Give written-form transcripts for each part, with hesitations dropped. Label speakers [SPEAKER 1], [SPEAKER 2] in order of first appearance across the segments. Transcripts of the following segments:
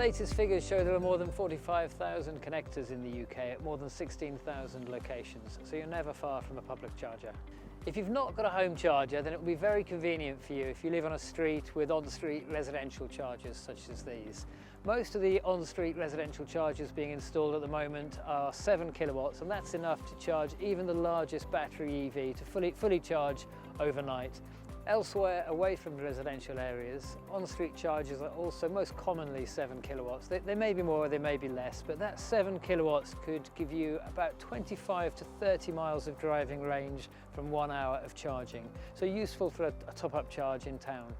[SPEAKER 1] latest figures show there are more than 45,000 connectors in the UK at more than 16,000 locations, so you're never far from a public charger. If you've not got a home charger, then it will be very convenient for you if you live on a street with on-street residential chargers such as these. Most of the on-street residential chargers being installed at the moment are 7 kilowatts, and that's enough to charge even the largest battery EV to fully charge overnight. Elsewhere, away from residential areas, on-street chargers are also most commonly 7 kilowatts. They may be more, they may be less, but that 7 kilowatts could give you about 25 to 30 miles of driving range from 1 hour of charging. So useful for a top-up charge in town.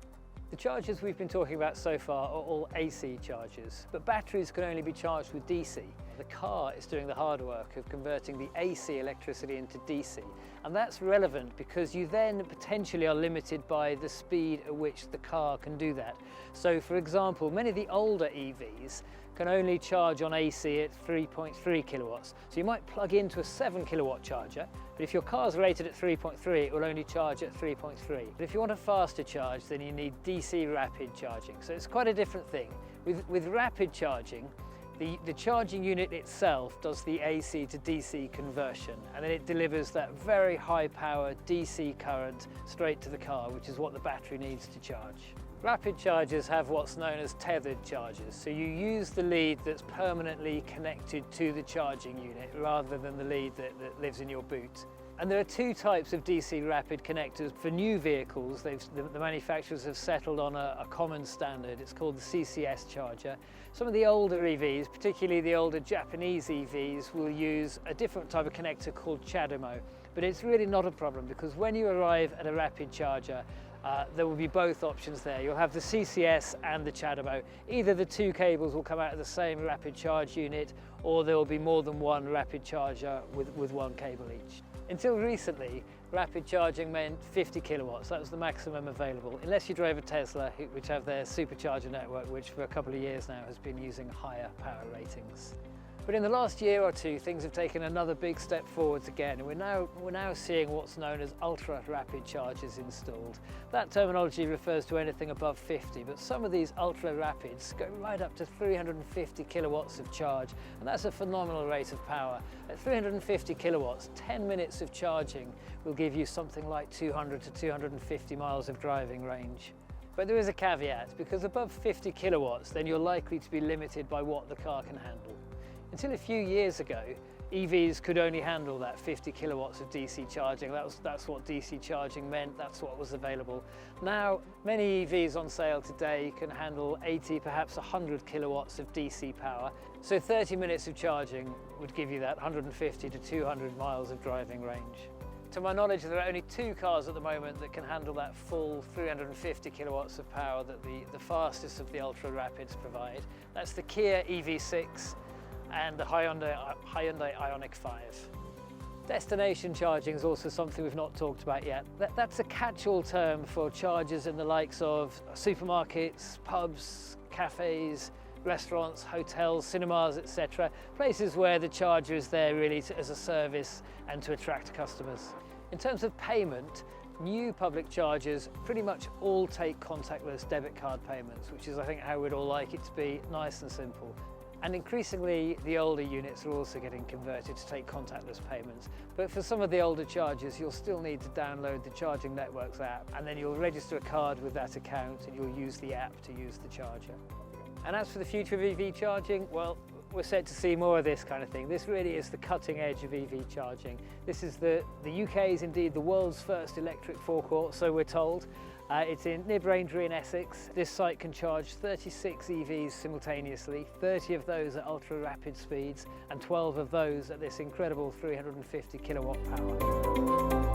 [SPEAKER 1] The chargers we've been talking about so far are all AC chargers, but batteries can only be charged with DC. The car is doing the hard work of converting the AC electricity into DC, and that's relevant because you then potentially are limited by the speed at which the car can do that. So for example, many of the older EVs can only charge on AC at 3.3 kilowatts. So you might plug into a 7 kilowatt charger, but if your car's rated at 3.3, it will only charge at 3.3. But if you want a faster charge, then you need DC rapid charging. So it's quite a different thing. With rapid charging, the charging unit itself does the AC to DC conversion, and then it delivers that very high power DC current straight to the car, which is what the battery needs to charge. Rapid chargers have what's known as tethered chargers, so you use the lead that's permanently connected to the charging unit rather than the lead that lives in your boot. And there are two types of DC rapid connectors. For new vehicles, the manufacturers have settled on a common standard. It's called the CCS charger. Some of the older EVs, particularly the older Japanese EVs, will use a different type of connector called CHAdeMO. But it's really not a problem because when you arrive at a rapid charger, there will be both options there. You'll have the CCS and the CHAdeMO. Either the two cables will come out of the same rapid charge unit, or there will be more than one rapid charger with one cable each. Until recently, rapid charging meant 50 kilowatts. That was the maximum available, unless you drove a Tesla, which have their supercharger network, which for a couple of years now has been using higher power ratings. But in the last year or two, things have taken another big step forwards again, and we're now seeing what's known as ultra-rapid chargers installed. That terminology refers to anything above 50, but some of these ultra-rapids go right up to 350 kilowatts of charge, and that's a phenomenal rate of power. At 350 kilowatts, 10 minutes of charging will give you something like 200 to 250 miles of driving range. But there is a caveat, because above 50 kilowatts, then you're likely to be limited by what the car can handle. Until a few years ago, EVs could only handle that 50 kilowatts of DC charging. That's what DC charging meant, that's what was available. Now, many EVs on sale today can handle 80, perhaps 100 kilowatts of DC power. So 30 minutes of charging would give you that 150 to 200 miles of driving range. To my knowledge, there are only two cars at the moment that can handle that full 350 kilowatts of power that the fastest of the ultra rapids provide. That's the Kia EV6 and the Hyundai Ioniq 5. Destination charging is also something we've not talked about yet. That's a catch-all term for chargers in the likes of supermarkets, pubs, cafes, restaurants, hotels, cinemas, etc. Places where the charger is there really as a service and to attract customers. In terms of payment, new public chargers pretty much all take contactless debit card payments, which is I think how we'd all like it to be, nice and simple. And increasingly, the older units are also getting converted to take contactless payments. But for some of the older chargers, you'll still need to download the Charging Networks app, and then you'll register a card with that account and you'll use the app to use the charger. And as for the future of EV charging, well, we're set to see more of this kind of thing. This really is the cutting edge of EV charging. This is the UK is indeed the world's first electric forecourt, so we're told. It's in Nib Rangery in Essex. This site can charge 36 EVs simultaneously, 30 of those at ultra rapid speeds and 12 of those at this incredible 350 kilowatt power.